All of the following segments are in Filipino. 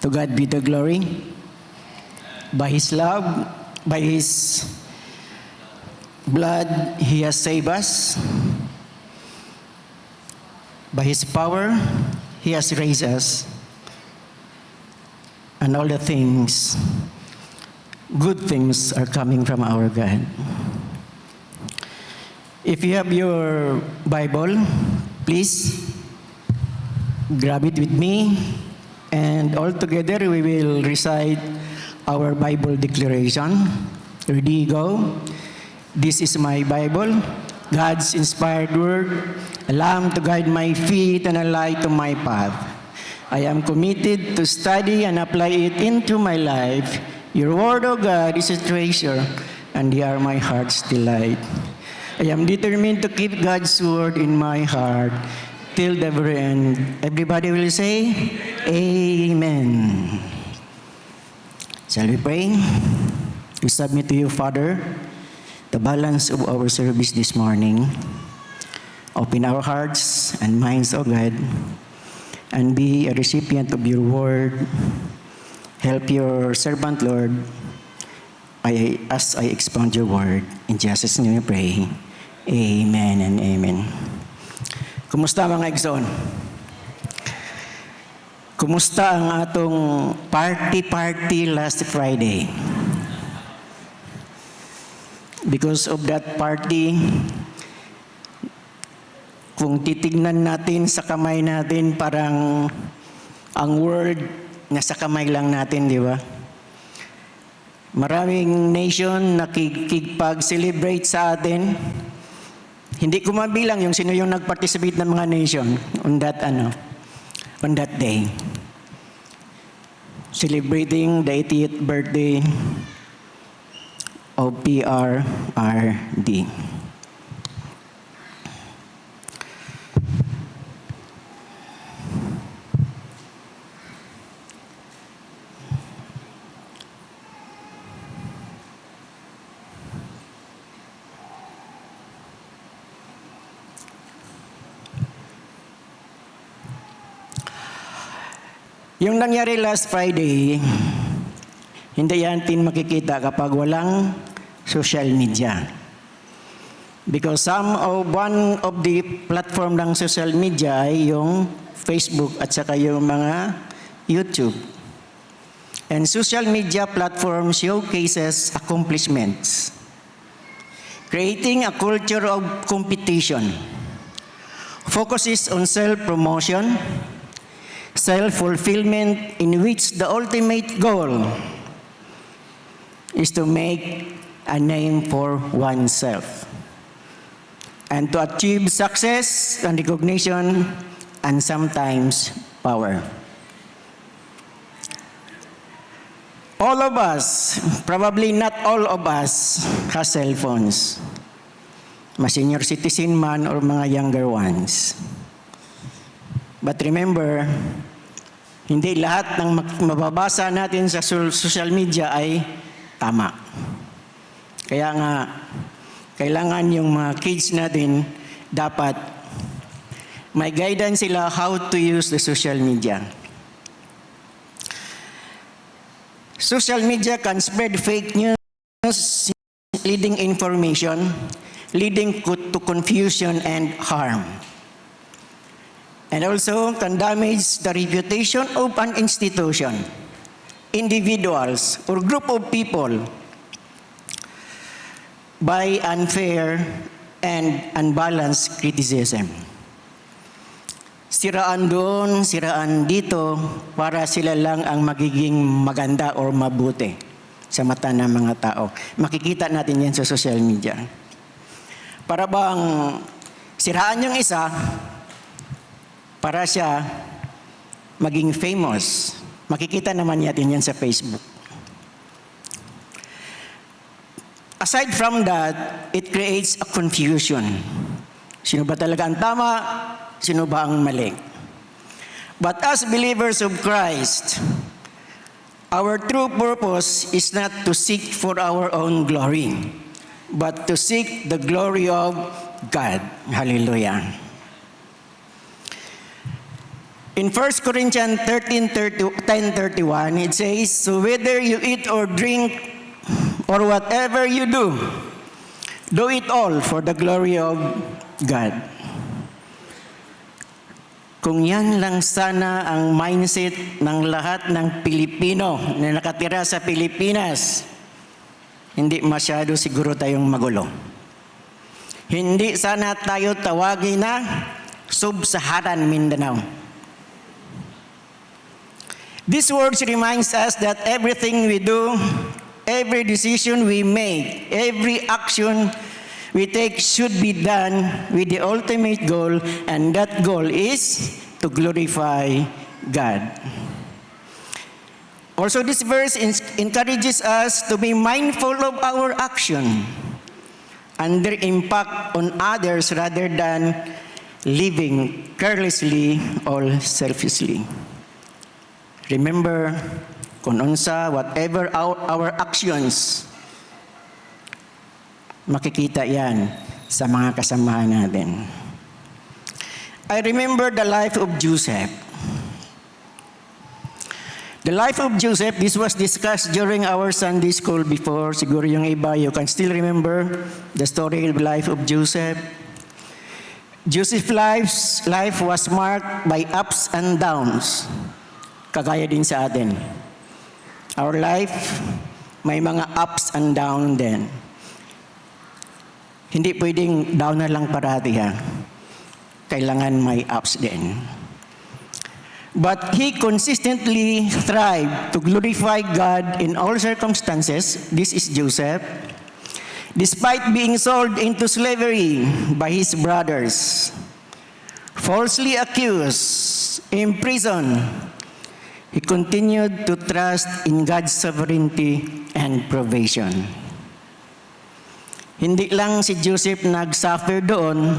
To God be the glory. By His love, by His blood, He has saved us. By His power, He has raised us. And all the things, good things are coming from our God. If you have your Bible, please grab it with me, and all together we will recite our Bible declaration. Ready, go. This is my Bible, God's inspired word, a lamp to guide my feet and a light to my path. I am committed to study and apply it into my life. Your word, O God, is a treasure, and they are my heart's delight. I am determined to keep God's word in my heart till the very end. Everybody will say, Amen. Shall we pray? We submit to you, Father, the balance of our service this morning. Open our hearts and minds, O God, and be a recipient of your word. Help your servant, Lord, as I expound your word. In Jesus' name we pray. Amen and amen. Kumusta mga Igsoon? Kumusta ang atong party last Friday? Because of that party, kung titignan natin sa kamay natin, parang ang word nasa kamay lang natin, di ba? Maraming nation nakikipag-celebrate sa atin. Hindi ko mabilang yung sino yung nag-participate ng mga nation on that day. Celebrating the 80th birthday of PRRD. Yung nangyari last Friday, hindi natin makikita kapag walang social media. Because one of the platform ng social media ay yung Facebook at saka yung mga YouTube. And social media platform showcases accomplishments, creating a culture of competition, focuses on self-promotion, self-fulfillment, in which the ultimate goal is to make a name for oneself and to achieve success and recognition and sometimes power. All of us, probably not all of us, has cell phones. Mas senior citizen man or mga younger ones. But remember, hindi lahat ng mababasa natin sa social media ay tama. Kaya nga, kailangan yung mga kids natin dapat may guidance sila how to use the social media. Social media can spread fake news, leading information, leading to confusion and harm. And also can damage the reputation of an institution, individuals, or group of people by unfair and unbalanced criticism. Siraan doon, siraan dito, para sila lang ang magiging maganda or mabuti sa mata ng mga tao. Makikita natin yan sa social media. Para bang siraan yung isa, para siya maging famous. Makikita naman natin yan sa Facebook. Aside from that, it creates a confusion. Sino ba talaga ang tama? Sino ba ang mali? But as believers of Christ, our true purpose is not to seek for our own glory, but to seek the glory of God. Hallelujah. In 1 Corinthians 10:31, it says, "So whether you eat or drink or whatever you do it all for the glory of God." Kung yan lang sana ang mindset ng lahat ng Pilipino na nakatira sa Pilipinas, hindi masyado siguro tayong magulo. Hindi sana tayo tawagin na Sub-Saharan Mindanao. These words reminds us that everything we do, every decision we make, every action we take should be done with the ultimate goal, and that goal is to glorify God. Also, this verse encourages us to be mindful of our action and their impact on others rather than living carelessly or selfishly. Remember, kung unsa, whatever our actions, makikita yan sa mga kasamahan natin. I remember the life of Joseph. The life of Joseph, this was discussed during our Sunday school before. Siguro yung iba, you can still remember the story of the life of Joseph. Joseph's life was marked by ups and downs. Kagaya din sa atin. Our life, may mga ups and downs din. Hindi pwedeng down na lang parati ha. Kailangan may ups din. But he consistently strived to glorify God in all circumstances. This is Joseph. Despite being sold into slavery by his brothers, falsely accused, imprisoned, he continued to trust in God's sovereignty and provision. Hindi lang si Joseph nag-suffer doon,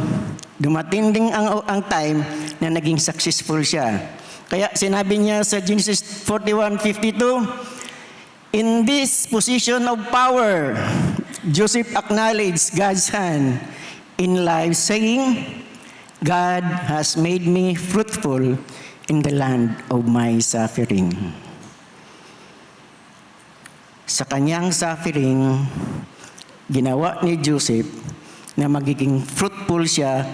dumating din ang time na naging successful siya. Kaya sinabi niya sa Genesis 41:52, "In this position of power, Joseph acknowledged God's hand in life, saying, 'God has made me fruitful in the land of my suffering.'" Sa kanyang suffering, ginawa ni Joseph na magiging fruitful siya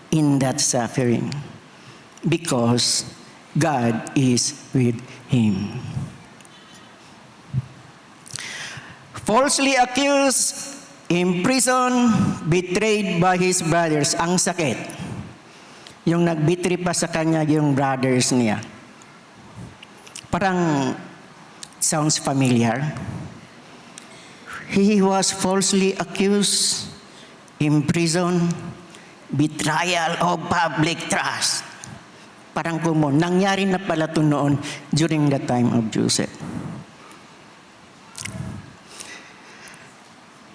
in that suffering because God is with him. Falsely accused, imprisoned, betrayed by his brothers. Ang sakit. Yung nagbitray pa sa kanya yung brothers niya. Parang sounds familiar. He was falsely accused, imprisoned, betrayal of public trust. Parang common. Nangyari na pala ito noon during the time of Joseph.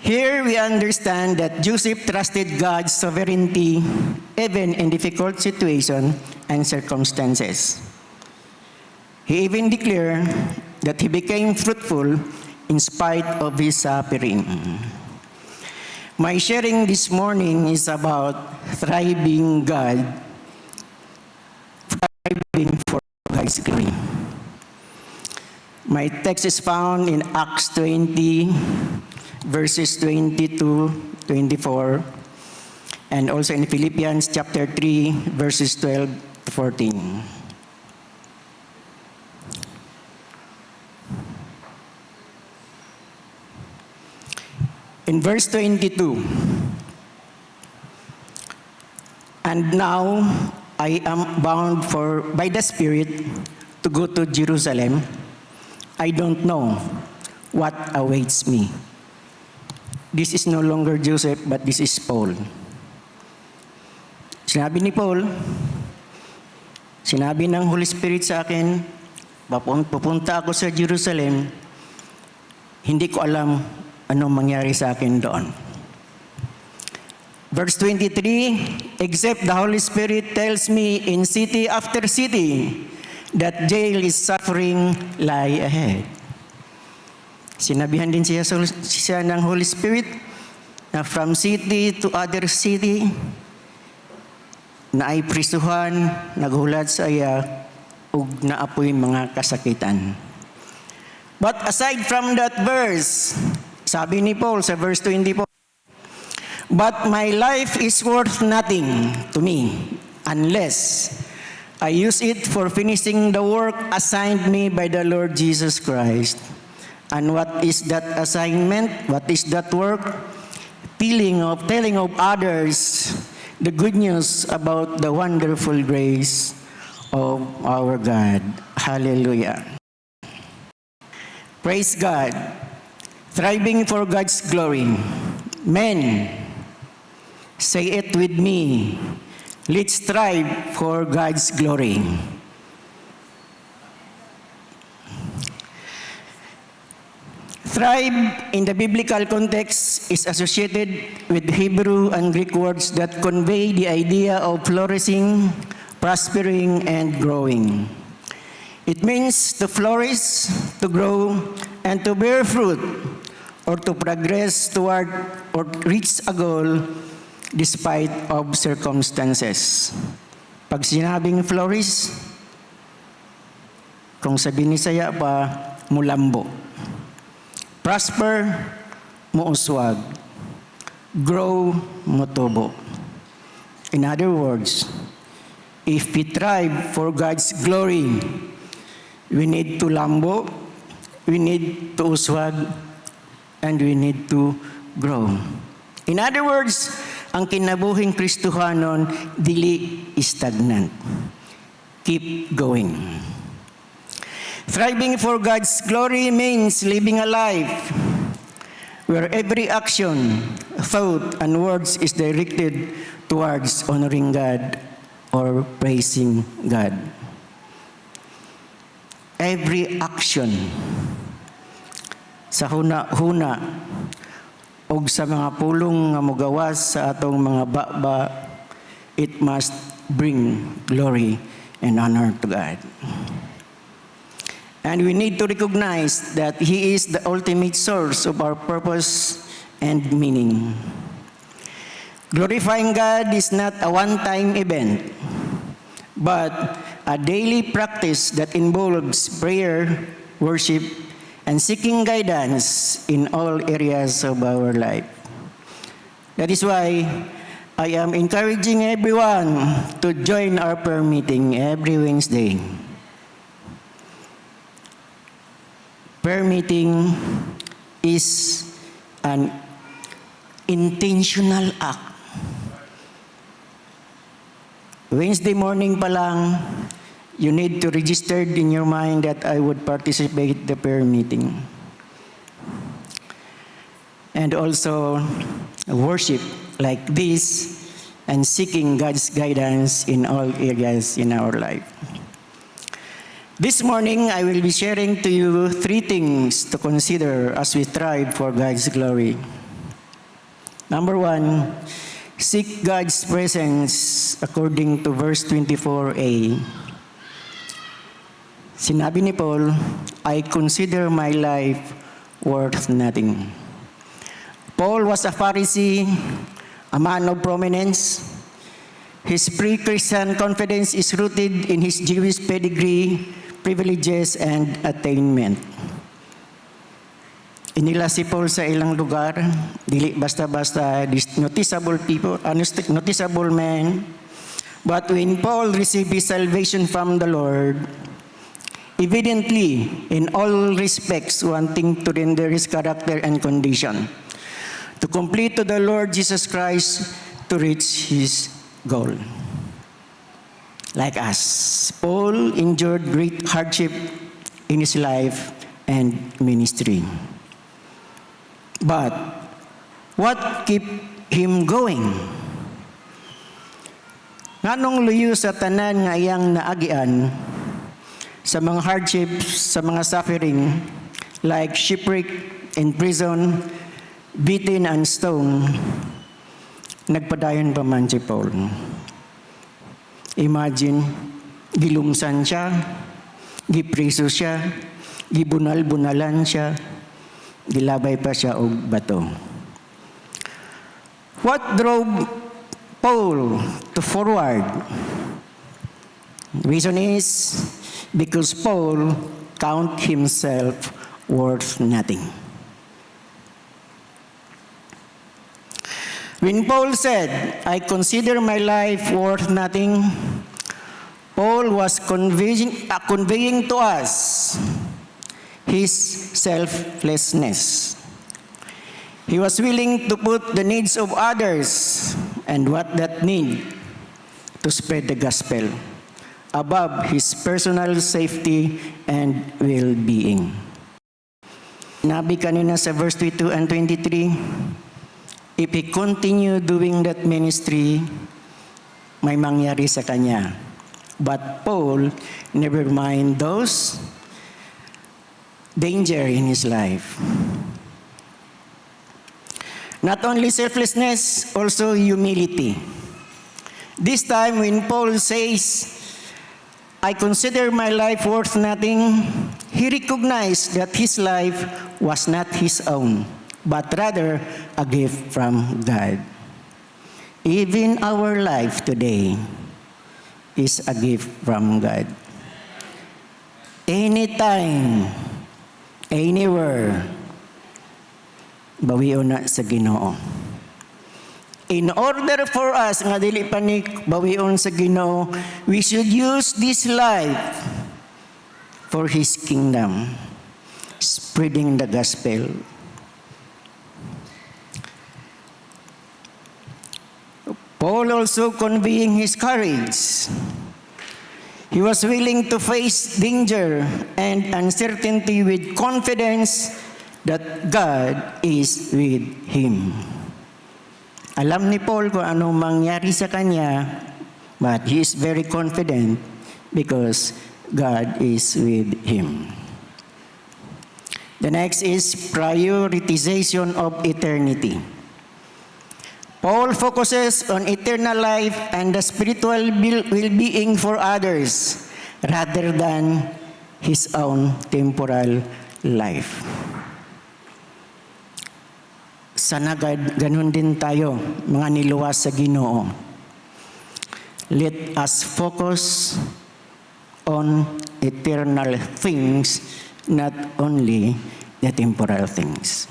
Here we understand that Joseph trusted God's sovereignty even in difficult situations and circumstances. He even declared that he became fruitful in spite of his suffering. My sharing this morning is about thriving for God's glory. My text is found in Acts 20, verses 20-24, and also in Philippians chapter 3, verses 12-14. In verse 22, "And now I am bound by the Spirit to go to Jerusalem. I don't know what awaits me." This is no longer Joseph, but this is Paul. Sinabi ni Paul, sinabi ng Holy Spirit sa akin, pupunta ako sa Jerusalem, hindi ko alam anong mangyari sa akin doon. Verse 23, "Except the Holy Spirit tells me in city after city that jail is suffering lie ahead." Sinabihan din siya ng Holy Spirit na from city to other city na ay prisuhan, naghulat sa iya ug naapoy mga kasakitan. But aside from that verse, sabi ni Paul sa verse 24, but my life is worth nothing to me unless I use it for finishing the work assigned me by the Lord Jesus Christ. And what is that assignment? What is that work? Telling of others the good news about the wonderful grace of our God. Hallelujah. Praise God. Thriving for God's glory. Men, say it with me. Let's strive for God's glory. Thrive in the biblical context is associated with Hebrew and Greek words that convey the idea of flourishing, prospering, and growing. It means to flourish, to grow, and to bear fruit, or to progress toward or reach a goal despite of circumstances. Pag sinabing flourish, kung sabi ni Saya pa, mulambo. Prosper, muuswag. Grow, mutubo. In other words, if we thrive for God's glory, we need to lambo, we need to uswag, and we need to grow. In other words, ang kinabuhing Kristohanon dili stagnant. Keep going. Thriving for God's glory means living a life where every action, thought, and words is directed towards honoring God or praising God. Every action sa huna-huna o sa mga pulong nga mogawas sa atong mga baba, it must bring glory and honor to God. And we need to recognize that He is the ultimate source of our purpose and meaning. Glorifying God is not a one-time event, but a daily practice that involves prayer, worship, and seeking guidance in all areas of our life. That is why I am encouraging everyone to join our prayer meeting every Wednesday. Prayer meeting is an intentional act. Wednesday morning pa lang, you need to register in your mind that I would participate the prayer meeting. And also worship like this and seeking God's guidance in all areas in our life. This morning, I will be sharing to you 3 things to consider as we strive for God's glory. Number 1, seek God's presence according to verse 24a. Sinabi ni Paul, I consider my life worth nothing. Paul was a Pharisee, a man of prominence. His pre-Christian confidence is rooted in his Jewish pedigree, privileges, and attainment. Inila si Paul sa ilang lugar, dili basta-basta noticeable people, noticeable men. But when Paul received his salvation from the Lord, evidently, in all respects, wanting to render his character and condition, to complete to the Lord Jesus Christ to reach his goal. Like us, Paul endured great hardship in his life and ministry. But what kept him going? Nganong luyo sa tanan nga iyang naagian sa mga hardships, sa mga suffering, like shipwreck in prison, beaten and stoned, nagpadayon pa man si Paul. Imagine, gilumsan siya, gipriso siya, gibunal-bunalan siya, gilabay pa siya og bato. What drove Paul to forward? Reason is because Paul count himself worth nothing. When Paul said, I consider my life worth nothing, Paul was conveying to us his selflessness. He was willing to put the needs of others and what that need to spread the gospel above his personal safety and well-being. Nabi kanina sa verse 22 and 23, if he continue doing that ministry, may mangyari sa kanya. But Paul never mind those danger in his life. Not only selflessness, also humility. This time when Paul says, I consider my life worth nothing, he recognized that his life was not his own, but rather a gift from God. Even our life today is a gift from God. Anytime, anywhere, bawion na sa Ginoo. In order for us nga dili pa ni bawion sa Ginoo, we should use this life for His kingdom, spreading the gospel. Paul also conveying his courage. He was willing to face danger and uncertainty with confidence that God is with him. Alam ni Paul kung anong mangyari sa kanya, but he is very confident because God is with him. The next is prioritization of eternity. Paul focuses on eternal life and the spiritual well-being for others rather than his own temporal life. Sana ganun din tayo, mga niluwas sa Ginoo. Let us focus on eternal things, not only the temporal things.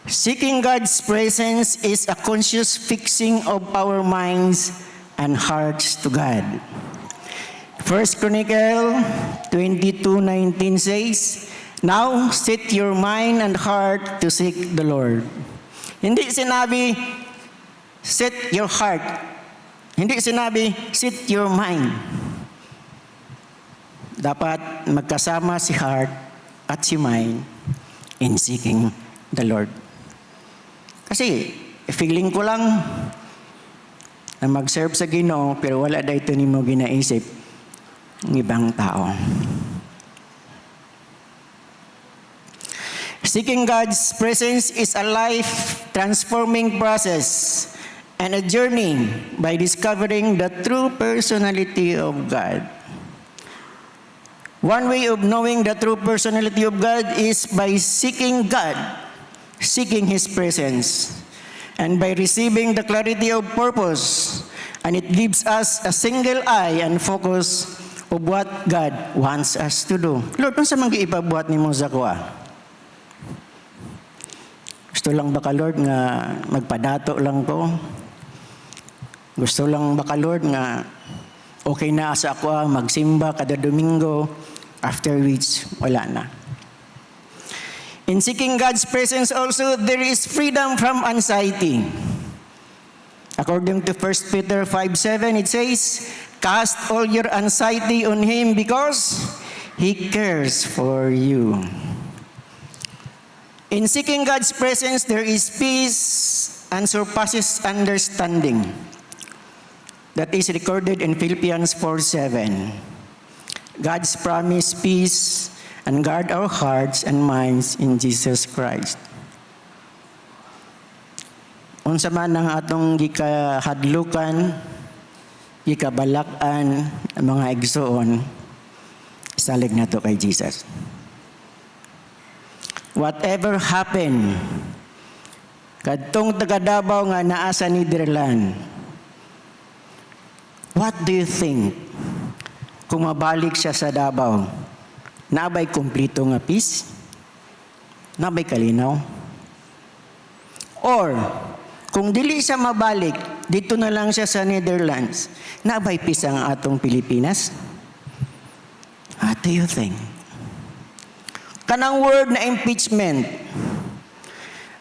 Seeking God's presence is a conscious fixing of our minds and hearts to God. 1 Chronicle 22:19 says, now set your mind and heart to seek the Lord. Hindi sinabi, set your heart. Hindi sinabi, set your mind. Dapat magkasama si heart at si mind in seeking the Lord. Kasi, feeling ko lang na mag-serve sa Ginoo, pero wala na ito ni mo ginaisip ng ibang tao. Seeking God's presence is a life-transforming process and a journey by discovering the true personality of God. One way of knowing the true personality of God is by seeking God, seeking His presence, and by receiving the clarity of purpose, and it gives us a single eye and focus of what God wants us to do. Lord, kung sa mga ipabuhat ni mo sa kuha? Gusto lang ba ka, Lord, nga magpadato lang ko? Gusto lang ba ka, Lord, nga okay na sa ako magsimba kada Domingo, after which wala na. In seeking God's presence also, there is freedom from anxiety. According to 1 Peter 5:7, it says, cast all your anxiety on Him because He cares for you. In seeking God's presence, there is peace and surpasses understanding. That is recorded in Philippians 4:7. God's promise peace and guard our hearts and minds in Jesus Christ. Unsa man ang atong gikahadlukan, gikabalakan ang mga igsoon, salig nato kay Jesus. Whatever happen, kadtong taga Davao nga naa sa Netherlands, What do you think? Kung mabalik siya sa Davao, nabay kumplito nga peace? Nabay kalinaw? Or, kung dili siya mabalik, dito na lang siya sa Netherlands, nabay peace ang atong Pilipinas? What do you think? Kanang word na impeachment,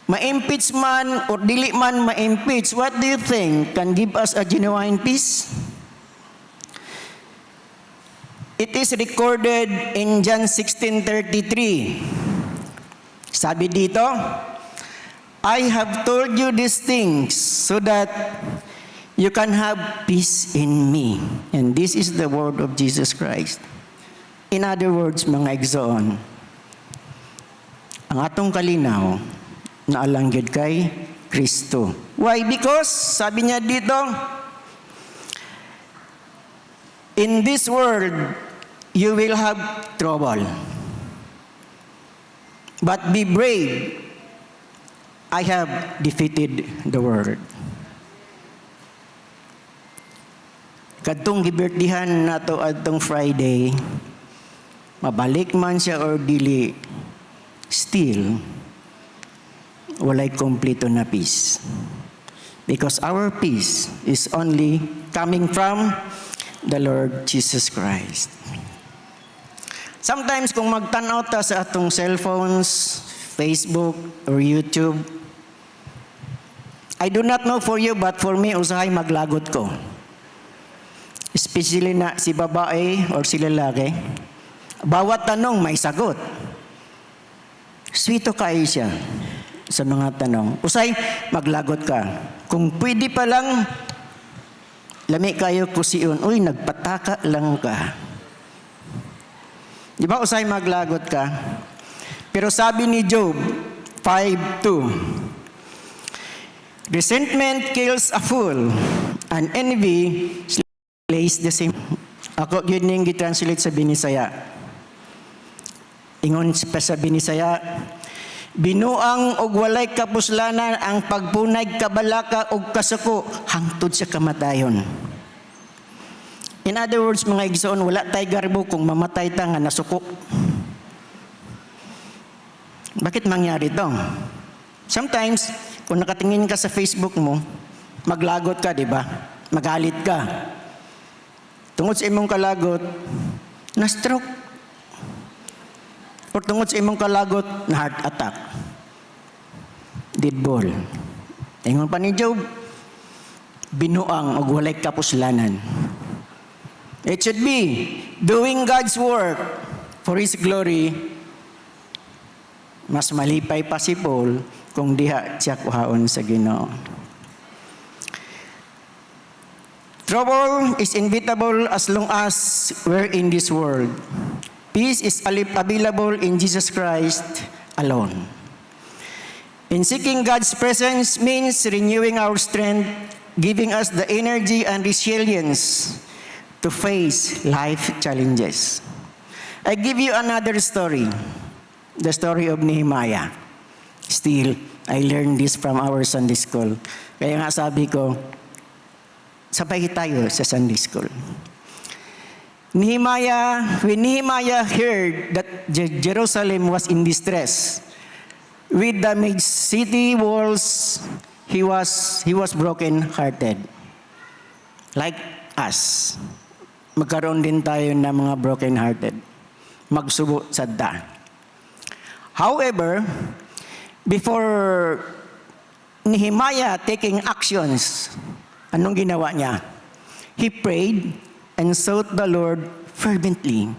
ma-impeach man o dili man ma-impeach, what do you think can give us a genuine peace? It is recorded in John 16:33. Sabi dito, I have told you these things so that you can have peace in me. And this is the word of Jesus Christ. In other words, mga igsoon, ang atong kalinaw, naalanggid kay Kristo. Why? Because, sabi niya dito, in this world, you will have trouble. But be brave. I have defeated the world. Kadtong gibirtihan nato adtong Friday, mabalik man siya or dili, still, walay kompleto na peace. Because our peace is only coming from the Lord Jesus Christ. Sometimes kung magtanaw ta sa atong cellphones, Facebook, or YouTube, I do not know for you, but for me, usahay maglagot ko. Especially na si babae or si lalaki, bawat tanong may sagot. Sweeto kayo siya sa mga tanong. Usay, maglagot ka. Kung pwede pa lang, lami kayo kusiyon, uy, nagpataka lang ka. Di ba usay maglagot ka? Pero sabi ni Job 5:2, resentment kills a fool, and envy slays the same. Ako yun yung gitranslate sa Binisaya. Ingon pa sa Binisaya, binuang og walay kapuslanan ang pagpunay kabalaka og kasuko hangtod sa kamatayon. In other words, mga igsoon, wala tay garbo kung mamatay ta nga nasuko. Bakit mangyari ito? Sometimes, kung nakatingin ka sa Facebook mo, maglagot ka, di ba? Magalit ka. Tungod sa imong kalagot, na-stroke. O tungod sa imong kalagot, na heart attack. Dead ball. Ingon pa ni Job, binuang og walay kapuslanan. It should be doing God's work for His glory. Mas malipay pa si Paul kung diha siya kuhaon sa Ginoo. Trouble is inevitable as long as we're in this world. Peace is available in Jesus Christ alone. In seeking God's presence means renewing our strength, giving us the energy and resilience to face life challenges. I give you another story, the story of Nehemiah. Still, I learned this from our Sunday school. Kaya nga sabi ko, sabay tayo sa Sunday school. When Nehemiah heard that Jerusalem was in distress, with damaged city walls, he was broken-hearted. Like us. Magkaroon din tayo ng mga broken-hearted. Magsubo sadda. However, before Nehemiah taking actions, anong ginawa niya? He prayed and sought the Lord fervently.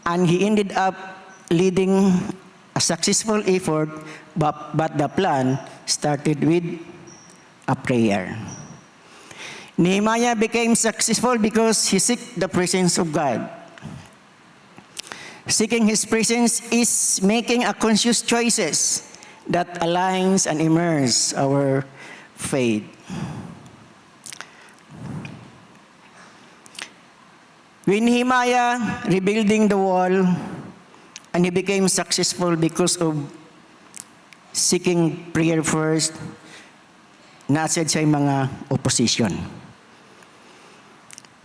And he ended up leading a successful effort, but the plan started with a prayer. Nehemiah became successful because he sought the presence of God. Seeking His presence is making a conscious choices that aligns and immerse our faith. When Nehemiah rebuilding the wall, and he became successful because of seeking prayer first, nasad siya yung mga opposition.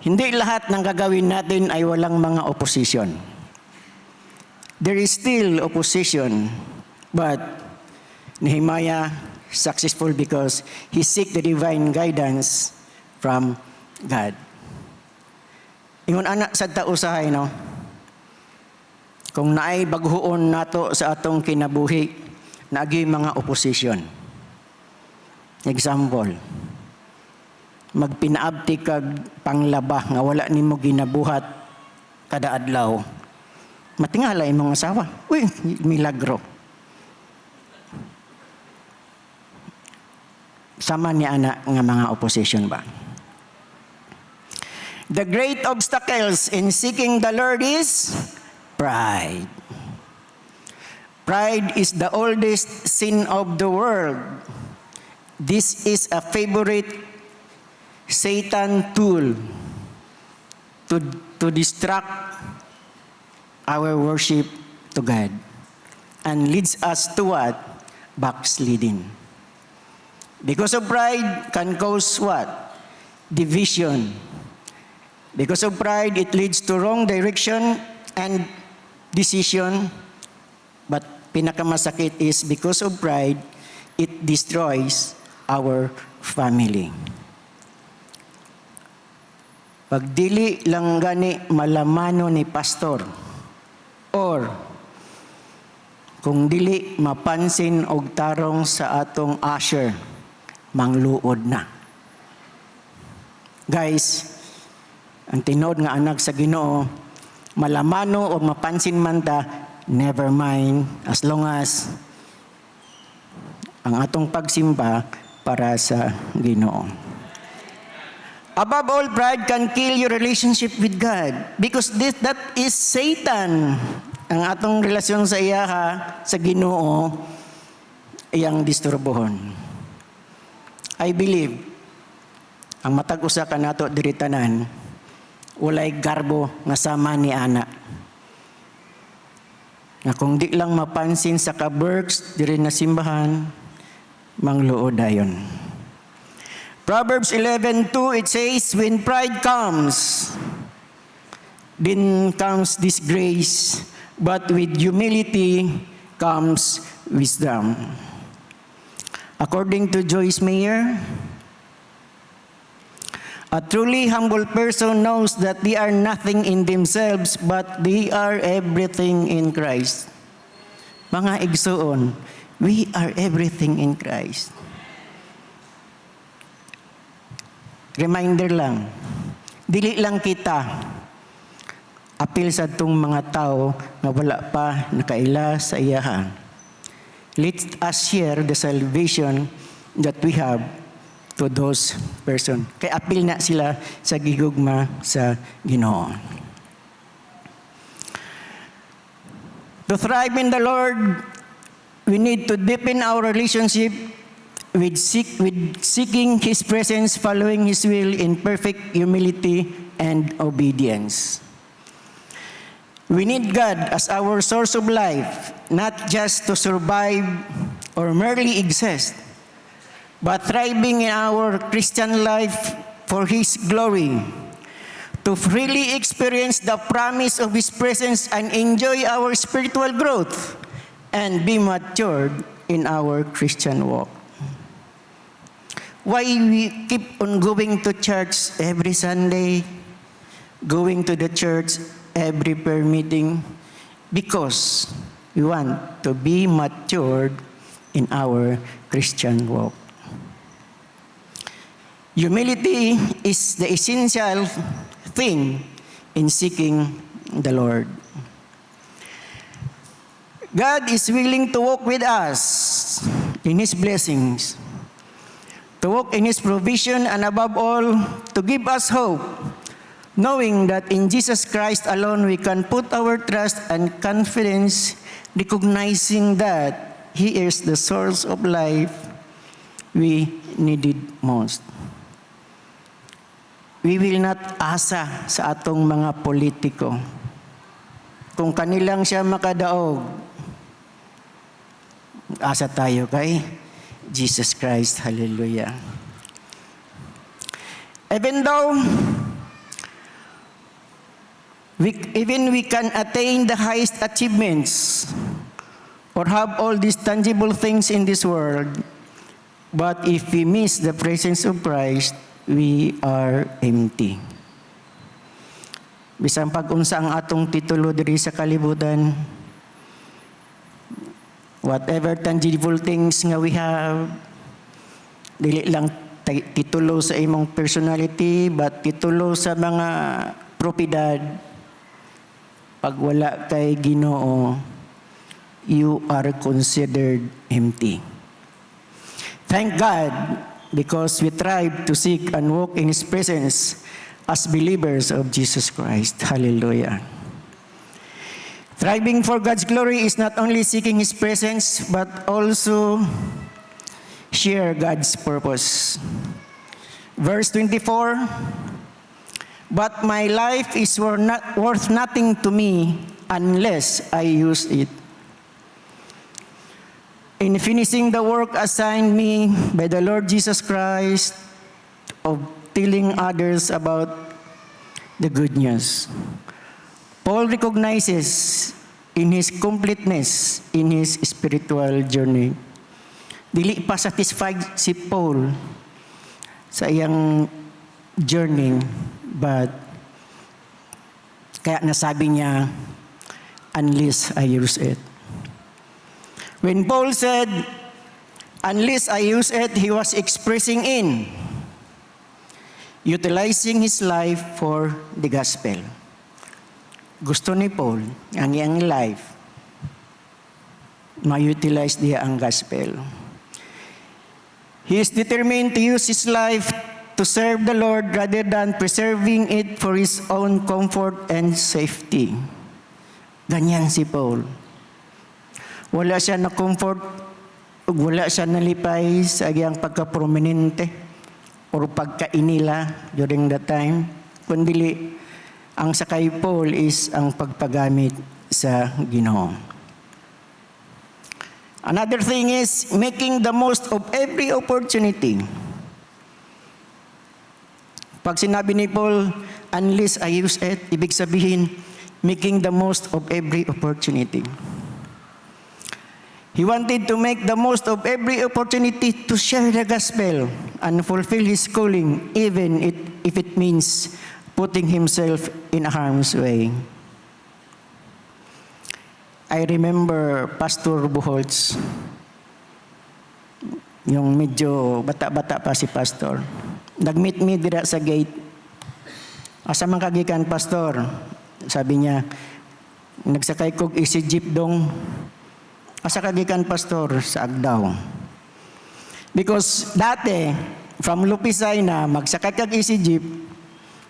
Hindi lahat ng gagawin natin ay walang mga opposition. There is still opposition, but Nehemiah successful because he seek the divine guidance from God. Ingon anak sa tausahay, no? Kung naay baghuon nato sa atong kinabuhi, naagi mga opposition. Example, magpinaabti kag panglaba nga wala nimo ginabuhat kada adlaw. Matingala imong asawa. Uy, milagro. Sama ni ana nga mga opposition ba? The great obstacles in seeking the Lord is pride. Pride is the oldest sin of the world. This is a favorite Satan tool to distract our worship to God and leads us toward backsliding. Because of pride can cause what? Division. Because of pride, it leads to wrong direction and decision. But pinakamasakit is because of pride, it destroys our family. Pag dili lang gani malamano ni pastor, or kung dili mapansin og tarong sa atong usher, mangluod na. Guys, ang tinod nga anak sa Ginoo, malamano o mapansin man ta, never mind, as long as ang atong pagsimba para sa Ginoo. Above all, pride can kill your relationship with God because that is Satan. Ang atong relasyon sa iya sa Ginoo, iyang disturbohon. I believe, ang matag usa ka nato diri tanan, walay garbo nga sama ni ana. Nga kung di lang mapansin sa ka-works diri na simbahan, mangluod dayon. Proverbs 11:2, it says, when pride comes, then comes disgrace, but with humility comes wisdom. According to Joyce Meyer, a truly humble person knows that they are nothing in themselves, but they are everything in Christ. Mga igsoon, we are everything in Christ. Reminder lang, dili lang kita apil sa itong mga tao na wala pa nakaila sa iyahan. Let us share the salvation that we have to those person. Kaya apil na sila sa gigugma sa Ginoo. To thrive in the Lord, we need to deepen our relationship with seeking His presence, following His will in perfect humility and obedience. We need God as our source of life, not just to survive or merely exist, but thriving in our Christian life for His glory, to freely experience the promise of His presence and enjoy our spiritual growth and be matured in our Christian walk. Why we keep on going to church every Sunday, going to the church every prayer meeting? Because we want to be matured in our Christian walk. Humility is the essential thing in seeking the Lord. God is willing to walk with us in His blessings, to walk in His provision, and above all, to give us hope, knowing that in Jesus Christ alone we can put our trust and confidence, recognizing that He is the source of life we needed most. We will not asa sa atong mga politiko. Kung kanilang siya makadaog, asa tayo kay Jesus Christ. Hallelujah. Even though Even we can attain the highest achievements or have all these tangible things in this world, but if we miss the presence of Christ, we are empty. Bisan pag-unsa ang atong titulo diri sa kalibutan, whatever tangible things nga we have, dili lang titulo sa imong personality, but titulo sa mga propiedad. Pag wala kay Ginoo, you are considered empty. Thank God, because we strive to seek and walk in His presence as believers of Jesus Christ. Hallelujah. Striving for God's glory is not only seeking His presence, but also share God's purpose. Verse 24, but my life is worth nothing to me unless I use it in finishing the work assigned me by the Lord Jesus Christ of telling others about the good news. Paul recognizes in his completeness in his spiritual journey. Dili pa satisfied si Paul sa iyang journey, but kaya nasabi niya, unless I use it. When Paul said, unless I use it, he was expressing in utilizing his life for the gospel. Gusto ni Paul, ang iyang life, ma-utilize diya ang gospel. He is determined to use his life to serve the Lord rather than preserving it for his own comfort and safety. Ganyan si Paul. Wala siya na comfort, wala siya nalipay sa iyang pagka-prominente or pagkainila during that time. Kundi ang sakay Paul is ang pagpagamit sa Ginoo. Another thing is making the most of every opportunity. Pag sinabi ni Paul, unless I use it, ibig sabihin, making the most of every opportunity. He wanted to make the most of every opportunity to share the gospel and fulfill his calling, even if it means putting himself in harm's way. I remember Pastor Buholtz, yung medyo bata-bata pa si Pastor. Nag-meet me dira sa gate. Asa man kagikan, Pastor? Sabi niya, nagsakay kog easy jeep dong. Asa kagikan, Pastor? Sa Agdao. Because dati, from Lupisay na magsakay kag easy jeep,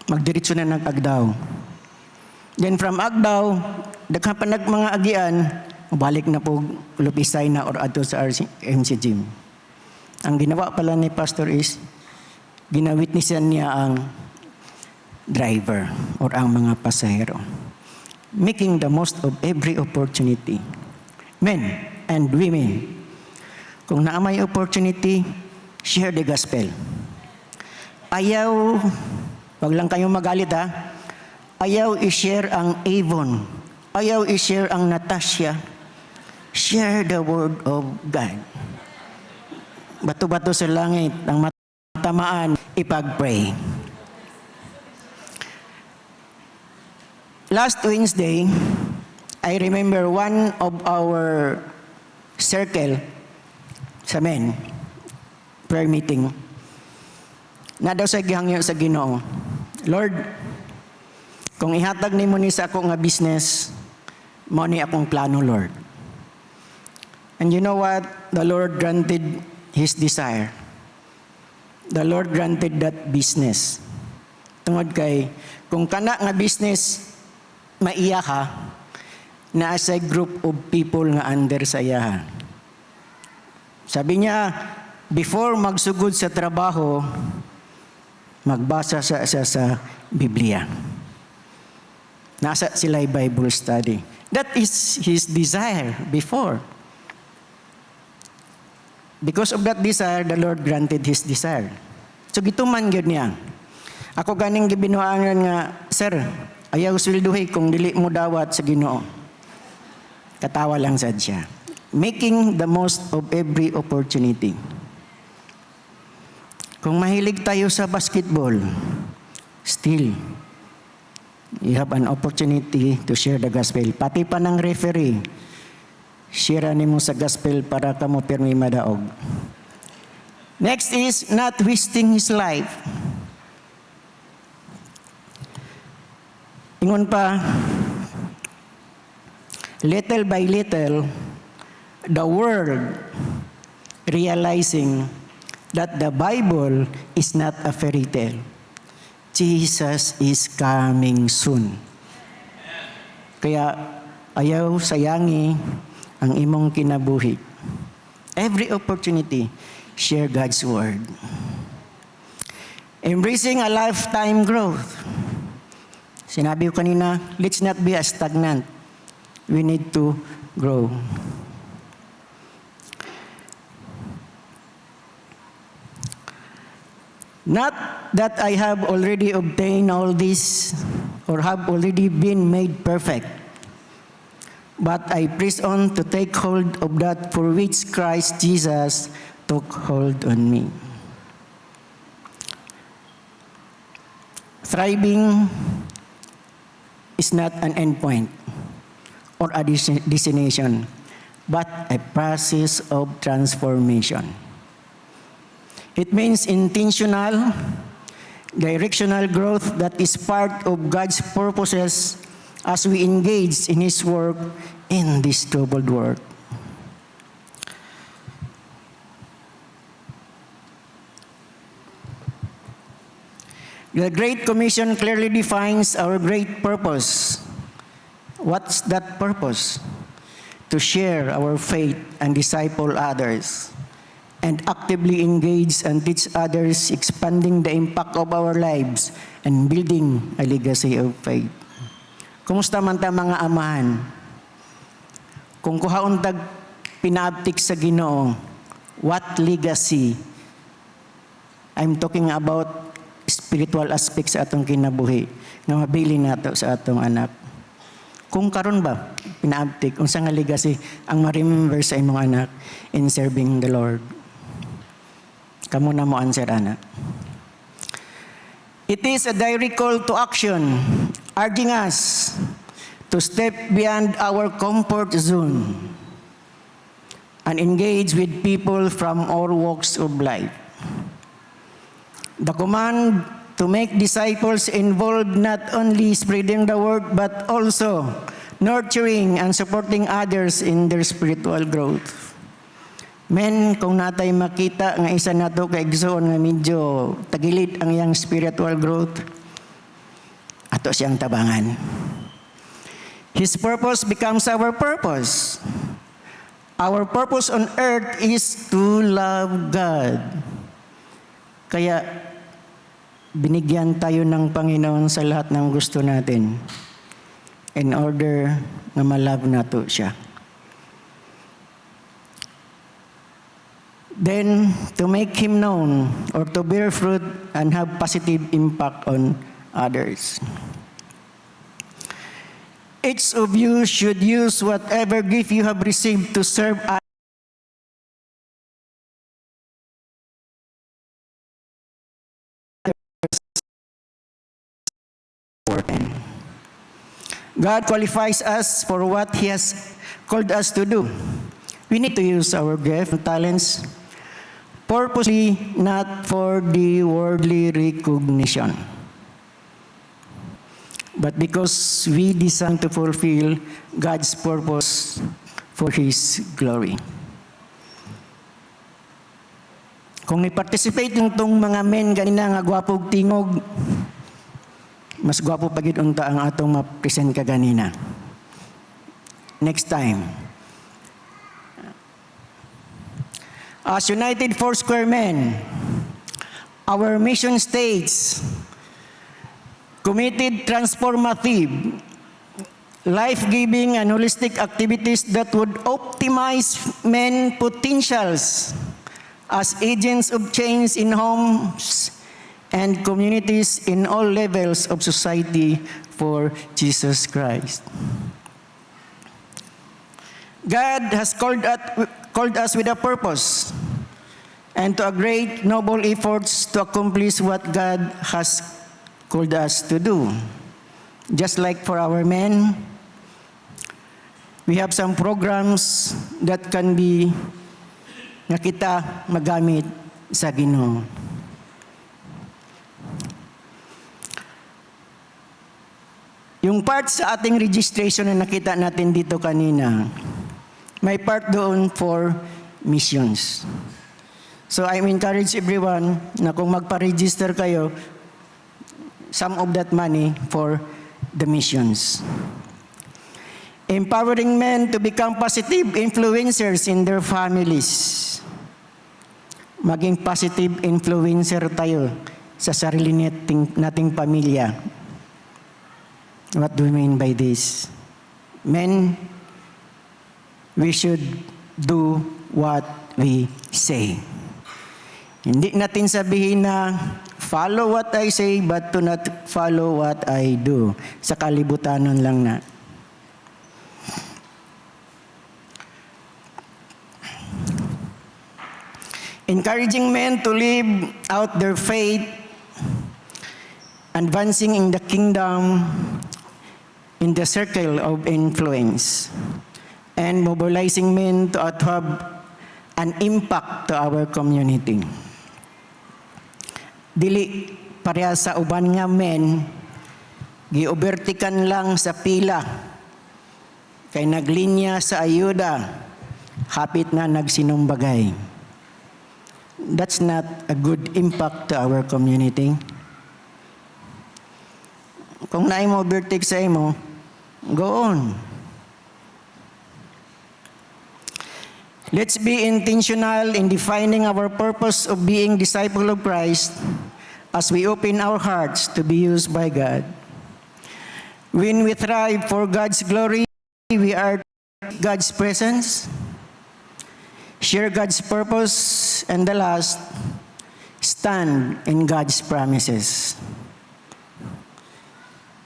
magdiretso na ng Agdao. Then from Agdao, daghan pa mga agian, balik na po Lupisay na or adto sa MC Gym. Ang ginawa pala ni Pastor is, ginawitnessan niya ang driver or ang mga pasahero. Making the most of every opportunity. Men and women, kung naamay opportunity, share the gospel. Ayaw, wag lang kayong magalit ha, ayaw i-share ang Avon, ayaw i-share ang Natasha, share the word of God. Bato-bato sa langit, ang matamaan, ipag-pray. Last Wednesday, I remember one of our circle sa men, prayer meeting, na daw sa gihangyo sa Ginoo, Lord, kung ihatag nimo ni sa ako nga business, mao ni akong plano, Lord. And you know what? The Lord granted his desire. The Lord granted that business. Tungod kay, kung kana nga business, maiya ka, na as a group of people nga under sa iya. Sabi niya, before magsugod sa trabaho, magbasa sa Biblia. Nasa sila'y Bible study. That is his desire before. Because of that desire, the Lord granted his desire. So gituman gyud niya. Ako ganing gibinuangan nga, Sir, Ayaw sweldohi kung dili mo dawat sa Ginoo. Katawa lang sad siya. Making the most of every opportunity. Kung mahilig tayo sa basketball, still, you have an opportunity to share the gospel. Pati pa ng referee, share nimo sa gospel para kamo pirmi madaog. Next is not wasting his life. Ingon pa, little by little, the world realizing that the Bible is not a fairy tale. Jesus is coming soon. Kaya ayaw sayangi ang imong kinabuhi. Every opportunity, share God's word. Embracing a lifetime growth. Sinabi ko kanina, let's not be a stagnant. We need to grow. Not that I have already obtained all this or have already been made perfect, but I press on to take hold of that for which Christ Jesus took hold on me. Thriving is not an endpoint or a destination, but a process of transformation. It means intentional, directional growth that is part of God's purposes as we engage in His work in this troubled world. The Great Commission clearly defines our great purpose. What's that purpose? To share our faith and disciple others, and actively engage and teach others, expanding the impact of our lives and building a legacy of faith. Kumusta man ta mga amahan? Kung kuhaon tag pinaabtik sa Ginoo, what legacy? I'm talking about spiritual aspects sa atong kinabuhi nga mabili nato sa atong anak. Kung karon ba pinaabtik unsa nga legacy ang ma-remember sa imong anak in serving the Lord? Kamo na mo answer, anak. It is a direct call to action, urging us to step beyond our comfort zone and engage with people from all walks of life. The command to make disciples involved not only spreading the word but also nurturing and supporting others in their spiritual growth. Men, kung natay makita nga isa nato ka igsoon nga medyo tagilid ang iyang spiritual growth, ato siyang tabangan. His purpose becomes our purpose. Our purpose on earth is to love God. Kaya binigyan tayo ng Panginoon sa lahat ng gusto natin in order na ma-love nato siya. Then, to make Him known or to bear fruit and have positive impact on others. Each of you should use whatever gift you have received to serve others. God qualifies us for what He has called us to do. We need to use our gifts and talents purposely, not for the worldly recognition, but because we desire to fulfill God's purpose for His glory. Kung ni-participate yung tong mga men ganina nga gwapog tingog, mas gwapo pa gid unta ang atong ma-present ka ganina. Next time. As United Foursquare Men, our mission states, committed, transformative, life-giving and holistic activities that would optimize men's potentials as agents of change in homes and communities in all levels of society for Jesus Christ. God has called us with a purpose and to a great noble efforts to accomplish what God has called us to do. Just like for our men, we have some programs that can be na kita magamit sa Ginoo. Yung part sa ating registration na nakita natin dito kanina, may part doon for missions. So I encourage everyone na kung magpa-register kayo, some of that money for the missions. Empowering men to become positive influencers in their families. Maging positive influencer tayo sa sarili nating pamilya. What do we mean by this? Men, we should do what we say. Hindi natin sabihin na follow what I say but do not follow what I do. Sa kalibutanon lang na. Encouraging men to live out their faith, advancing in the kingdom, in the circle of influence, and mobilizing men to have an impact to our community. Dili pareha sa uban nga men, giobertikan lang sa pila, kay naglinya sa ayuda, hapit na nagsinumbagay. That's not a good impact to our community. Kung naay mo overtake sa imo, go on. Let's be intentional in defining our purpose of being disciple of Christ as we open our hearts to be used by God. When we thrive for God's glory, we are God's presence, share God's purpose, and the last, stand in God's promises.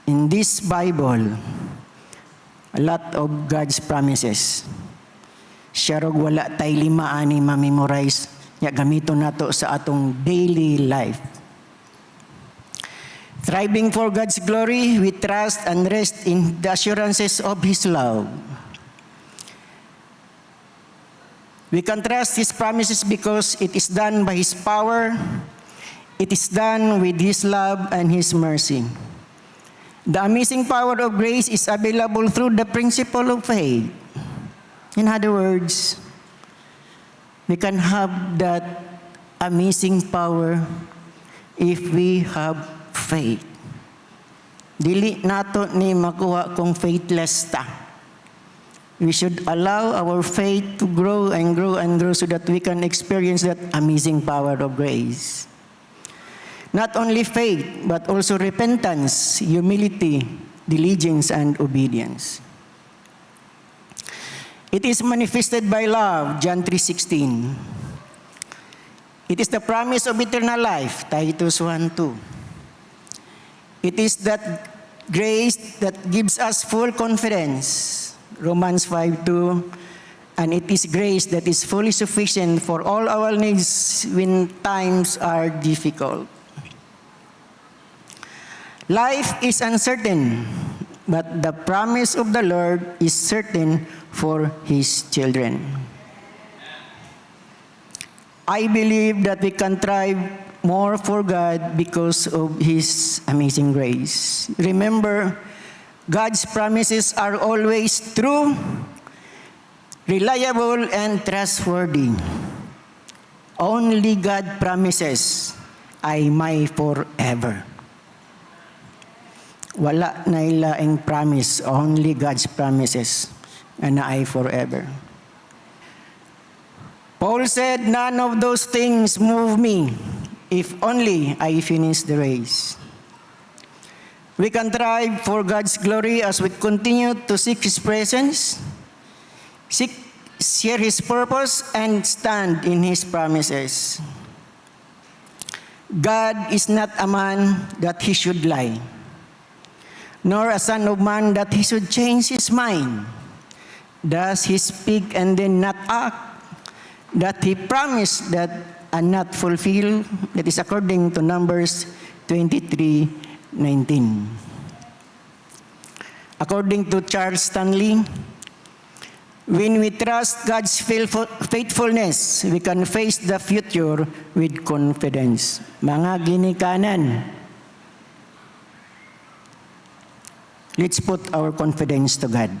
In this Bible, a lot of God's promises. Siya rog wala tay lima-ani ma-memorize, ya gamito nato sa atong daily life. Thriving for God's glory, we trust and rest in the assurances of His love. We can trust His promises because it is done by His power, it is done with His love and His mercy. The amazing power of grace is available through the principle of faith. In other words, we can have that amazing power if we have faith. Dili nato ni makuha kung faithless ta. We should allow our faith to grow and grow and grow so that we can experience that amazing power of grace. Not only faith, but also repentance, humility, diligence, and obedience. It is manifested by love, John 3:16. It is the promise of eternal life, Titus 1:2. It is that grace that gives us full confidence, Romans 5:2, and it is grace that is fully sufficient for all our needs when times are difficult. Life is uncertain, but the promise of the Lord is certain for His children. I believe that we can thrive more for God because of His amazing grace. Remember, God's promises are always true, reliable, and trustworthy. Only God promises, I may forever. Wala na ilaing promise, only God's promises, and I forever. Paul said, none of those things move me, if only I finish the race. We can thrive for God's glory as we continue to seek His presence, share His purpose, and stand in His promises. God is not a man that he should lie, nor a son of man that he should change his mind. Does he speak and then not act? That he promised that and not fulfill? That is according to Numbers 23:19. According to Charles Stanley, when we trust God's faithfulness, we can face the future with confidence. Mga ginikanan, let's put our confidence to God.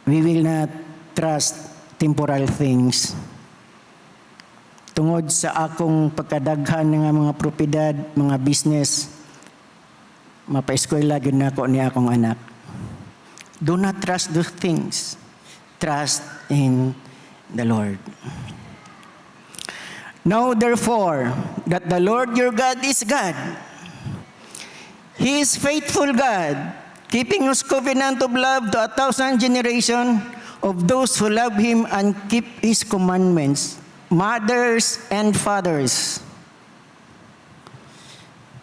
We will not trust temporal things. Tungod sa akong pagkadaghan ng mga propiedad, mga business, mapa-eskwela gyud nako ni akong anak. Do not trust those things. Trust in the Lord. Know therefore that the Lord your God is God. He is faithful God, keeping His covenant of love to 1,000 generations of those who love Him and keep His commandments, mothers and fathers.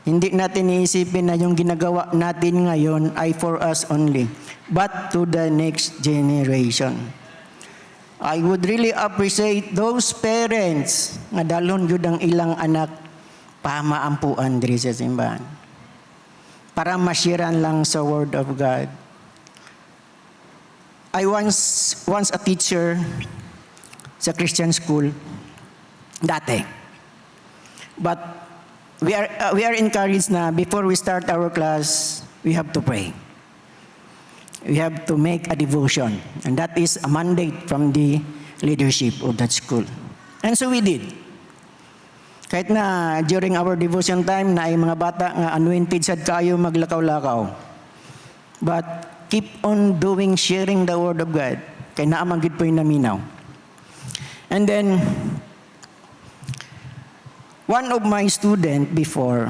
Hindi natin iisipin na yung ginagawa natin ngayon ay for us only, but to the next generation. I would really appreciate those parents nga dalhon yun ang ilang anak pamaampuan diri sa simbahan para mashiran lang sa Word of God. I once a teacher sa Christian school dati. But we are encouraged na before we start our class, we have to pray. We have to make a devotion. And that is a mandate from the leadership of that school. And so we did. Kahit na during our devotion time na ay mga bata nga anointed sad kayo maglakaw-lakaw. But keep on doing, sharing the Word of God. Kaya naamagid po yung naminaw. And then, one of my student before,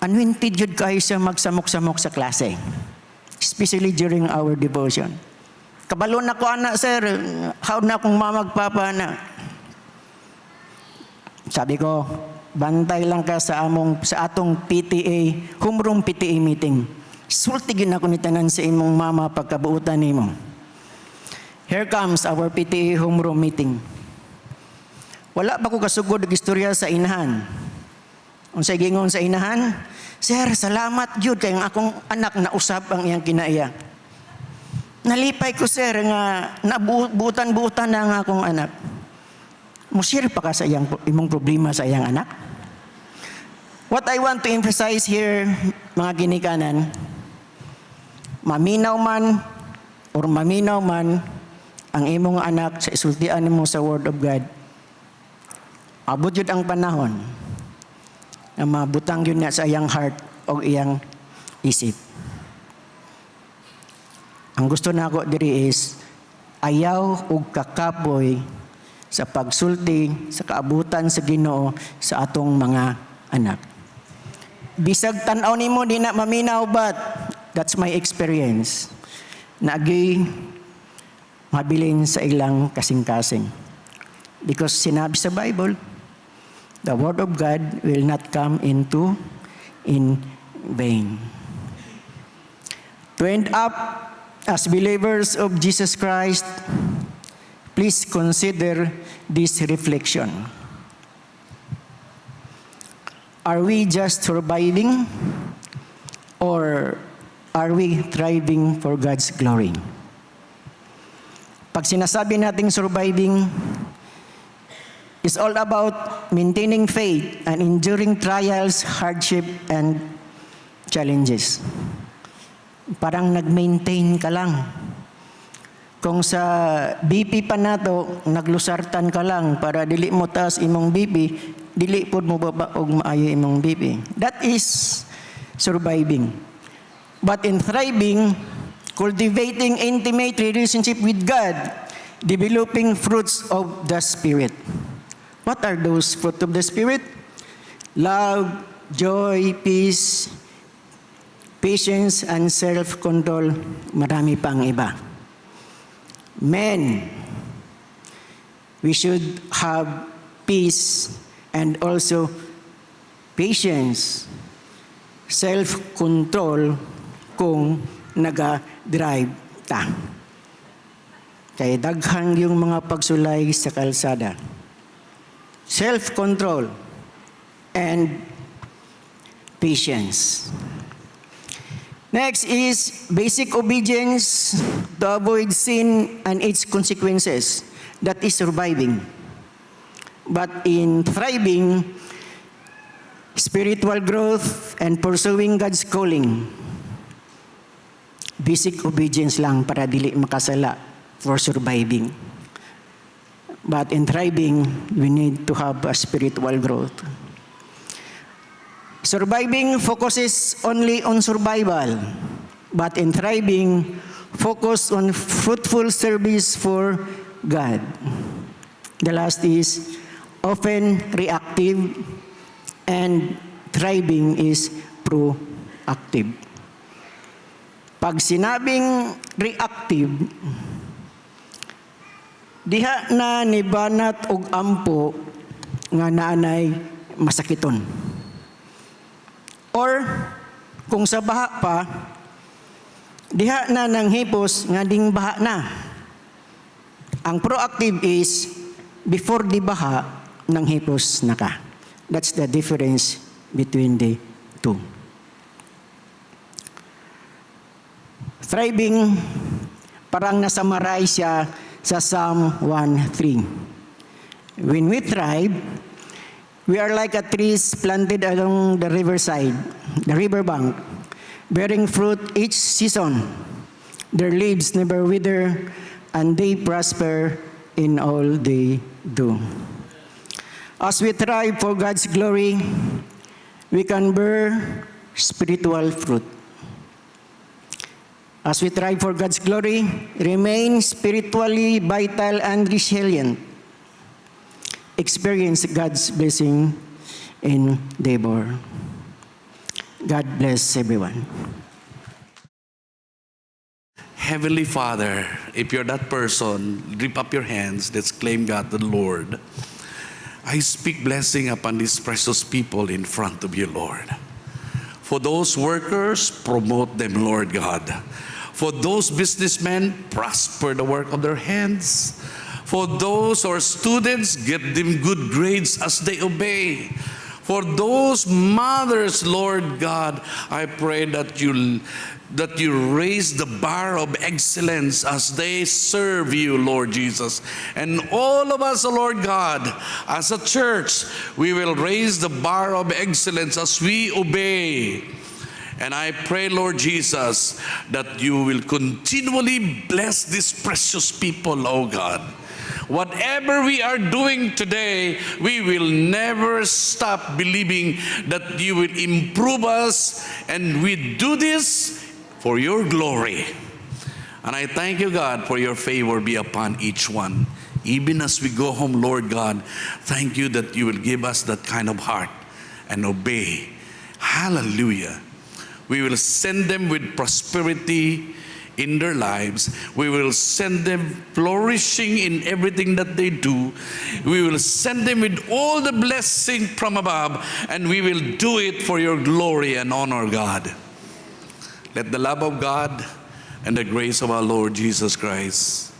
anointed yun kayo siya magsamok-samok sa klase. Especially during our devotion. Kabalo na ko anak, sir. How na akong mamagpapa na? Sabi ko, bantay lang ka sa atong PTA, homeroom PTA meeting. Sultigin ako ni tanan sa imong mama pagkabuutan nimo. Here comes our PTA homeroom meeting. Wala pa ko kasugod og istorya sa inahan. Unsay gingon sa inahan? Sir, salamat jud kay ang akong anak na usab ang iyang kinaiya. Nalipay ko sir nga nabuutan-buutan na ang akong anak. Musir pa ka sa imong problema sa iyang anak? What I want to emphasize here, mga ginikanan, maminaw man or maminaw man ang imong anak sa isultian nimo sa Word of God, abot yun ang panahon na mabutang yun nga sa iyang heart o iyang isip. Ang gusto na ako diri is ayaw o kakapoy sa pagsulti, sa kaabutan sa Ginoo sa atong mga anak. Bisag tan-aw nimo di na maminaw, but that's my experience. Naagi mabilin sa ilang kasing-kasing. Because sinabi sa Bible, the Word of God will not come in vain. To end up, as believers of Jesus Christ, please consider this reflection. Are we just surviving or are we thriving for God's glory? Pag sinasabi nating surviving, it's all about maintaining faith and enduring trials, hardship, and challenges. Parang nag-maintain ka lang. Kung sa BP pa nato, naglusartan ka lang para dili mo taas imong BP, dili pod mo baba og maayo imong BP. That is surviving. But in thriving, cultivating intimate relationship with God, developing fruits of the Spirit. What are those fruits of the Spirit? Love, joy, peace, patience, and self-control. Marami pang iba. Men, We should have peace and also patience, self-control kung naga-drive ta. Kaya daghang yung mga pagsulay sa kalsada. Self-control and patience. Next is basic obedience to avoid sin and its consequences. That is surviving. But in thriving, spiritual growth and pursuing God's calling, basic obedience lang para dili makasala for surviving. But in thriving, we need to have a spiritual growth. Surviving focuses only on survival, but in thriving, focus on fruitful service for God. The last is often reactive, and thriving is proactive. Pag sinabing reactive, diha na ni banat og ampo nga nanay masakiton. Or kung sa baha pa, diha na nang hipos nga ding baha na. Ang proactive is before di baha nang hipos na ka. That's the difference between the two. Thriving, parang nasummarize siya sa Psalm 1:3. When we thrive, we are like a trees planted along the riverside, the riverbank, bearing fruit each season. Their leaves never wither, and they prosper in all they do. As we thrive for God's glory, we can bear spiritual fruit. As we thrive for God's glory, remain spiritually vital and resilient. Experience God's blessing in labor. God bless everyone. Heavenly Father, if you're that person, lift up your hands. Let's claim God the Lord. I speak blessing upon these precious people in front of you, Lord. For those workers, promote them, Lord God. For those businessmen, prosper the work of their hands. For those who are students, give them good grades as they obey. For those mothers, Lord God, I pray that you raise the bar of excellence as they serve you, Lord Jesus. And all of us, Lord God, as a church, we will raise the bar of excellence as we obey. And I pray, Lord Jesus, that you will continually bless these precious people, oh God. Whatever we are doing today, we will never stop believing that you will improve us, and we do this for your glory. And I thank you, God, for your favor be upon each one. Even as we go home, Lord God, thank you that you will give us that kind of heart and obey. Hallelujah. We will send them with prosperity in their lives. We will send them flourishing in everything that they do. We will send them with all the blessing from above, and we will do it for your glory and honor, God. Let the love of God and the grace of our Lord Jesus Christ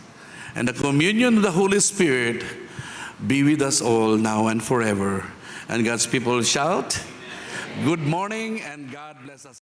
and the communion of the Holy Spirit be with us all now and forever. And God's people shout, good morning, and God bless us.